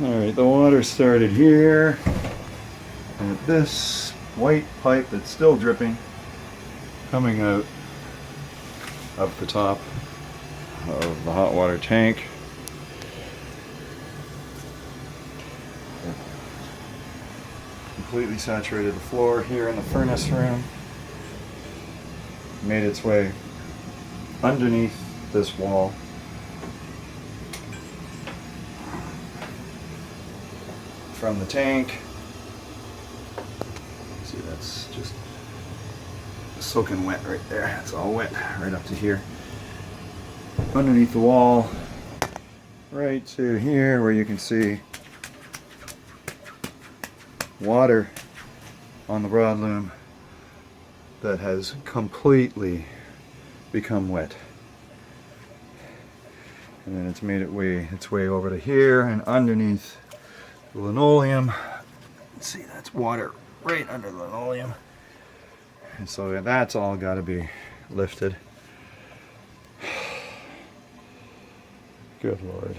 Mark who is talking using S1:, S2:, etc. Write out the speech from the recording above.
S1: Alright, the water started here at this white pipe that's still dripping, coming out of the top of the hot water tank. It completely saturated the floor here in the furnace room, made its way underneath this wall. From the tank. See, that's just soaking wet right there. It's all wet right up to here. Underneath the wall, right to here where you can see water on the broadloom that has completely become wet. And then it's made its way over to here and underneath the linoleum. See, that's water right under the linoleum. And so that's all got to be lifted. Good Lord.